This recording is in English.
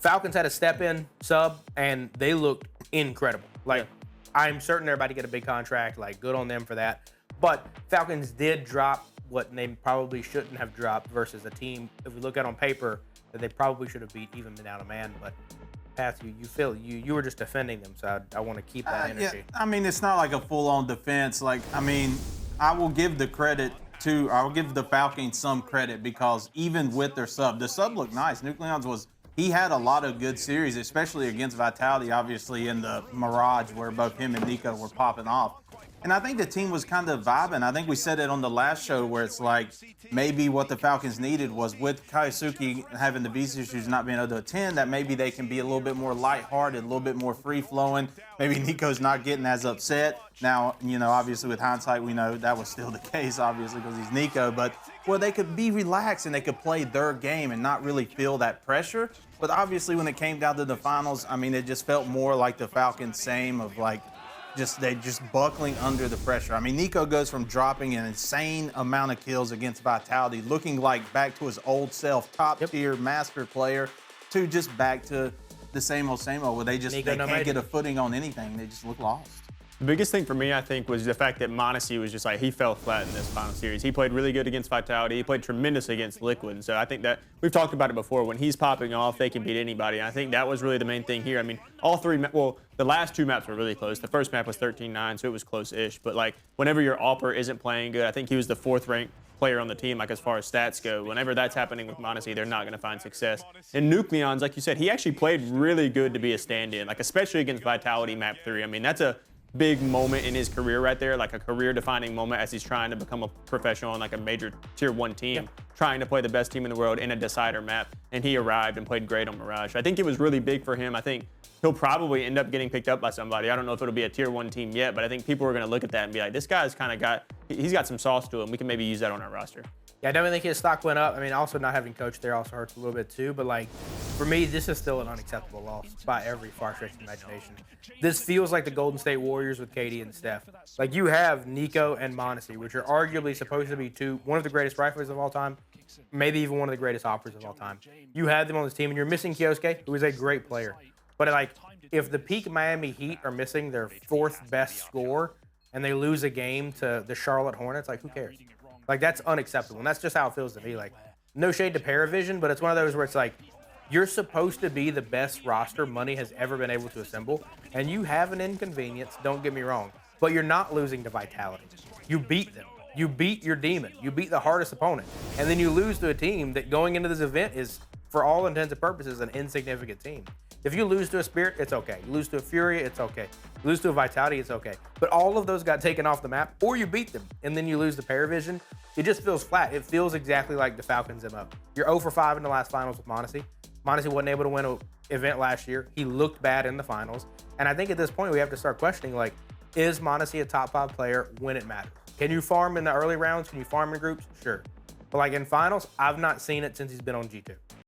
Falcons had a step-in sub, and they looked incredible. Like, I'm certain they're about to get a big contract. Like, good on them for that. But Falcons did drop what they probably shouldn't have dropped versus a team, if we look at it on paper, that they probably should have beat even without a man. But Pat, you were just defending them, so I want to keep that energy. Yeah, I mean, it's not like a full-on defense. Like, I mean, I will give the Falcons some credit because even with their sub, the sub looked nice. NucleonZ he had a lot of good series, especially against Vitality, obviously, in the Mirage, where both him and Nico were popping off. And I think the team was kind of vibing. I think we said it on the last show where it's like maybe what the Falcons needed was with Kaisuke having the visa issues, not being able to attend, that maybe they can be a little bit more lighthearted, a little bit more free-flowing. Maybe Nico's not getting as upset. Now, you know, obviously with hindsight, we know that was still the case, obviously, because he's Nico. But, well, they could be relaxed and they could play their game and not really feel that pressure. But obviously when it came down to the finals, I mean, it just felt more like the Falcons' same of like, they just buckling under the pressure. I mean, Nico goes from dropping an insane amount of kills against Vitality, looking like back to his old self, top-tier master player, to just back to the same old, where they can't get a footing on anything. They just look lost. The biggest thing for me, I think, was the fact that m0NESY was just like, he fell flat in this final series. He played really good against Vitality. He played tremendous against Liquid. And so I think that we've talked about it before. When he's popping off, they can beat anybody. And I think that was really the main thing here. I mean, the last two maps were really close. The first map was 13-9, so it was close-ish. But like, whenever your Awper isn't playing good, I think he was the 4th ranked player on the team, like as far as stats go. Whenever that's happening with m0NESY, they're not going to find success. And NucleonZ, like you said, he actually played really good to be a stand-in, like especially against Vitality map 3. I mean, that's a big moment in his career right there, like a career-defining moment as he's trying to become a professional on like a major tier 1 team, trying to play the best team in the world in a decider map, and he arrived and played great on Mirage. I think it was really big for him. I think he'll probably end up getting picked up by somebody. I don't know if it'll be a tier 1 team yet, but I think people are going to look at that and be like, this guy's kind of he's got some sauce to him. We can maybe use that on our roster. Yeah, I definitely think his stock went up. I mean, also not having coached there also hurts a little bit too. But like, for me, this is still an unacceptable loss by every far-stretched imagination. This feels like the Golden State Warriors with KD and Steph. Like, you have Nico and m0NESY, which are arguably supposed to be one of the greatest riflers of all time, maybe even one of the greatest Awpers of all time. You had them on this team, and you're missing Kyosuke, who is a great player. But like, if the peak Miami Heat are missing their 4th best scorer and they lose a game to the Charlotte Hornets, like, who cares? Like, that's unacceptable, and that's just how it feels to me. Like, no shade to Parivison, but it's one of those where it's like, you're supposed to be the best roster m0NESY has ever been able to assemble, and you have an inconvenience, don't get me wrong, but you're not losing to Vitality. You beat them. You beat your demon. You beat the hardest opponent, and then you lose to a team that going into this event is, for all intents and purposes, an insignificant team. If you lose to a Spirit, it's okay. You lose to a Fury, it's okay. You lose to a Vitality, it's okay. But all of those got taken off the map, or you beat them, and then you lose to Parivison. It just feels flat. It feels exactly like the Falcons MO. You're 0 for 5 in the last finals with m0NESY. m0NESY wasn't able to win an event last year. He looked bad in the finals. And I think at this point, we have to start questioning, like, is m0NESY a top 5 player when it matters? Can you farm in the early rounds? Can you farm in groups? Sure. But like in finals, I've not seen it since he's been on G2.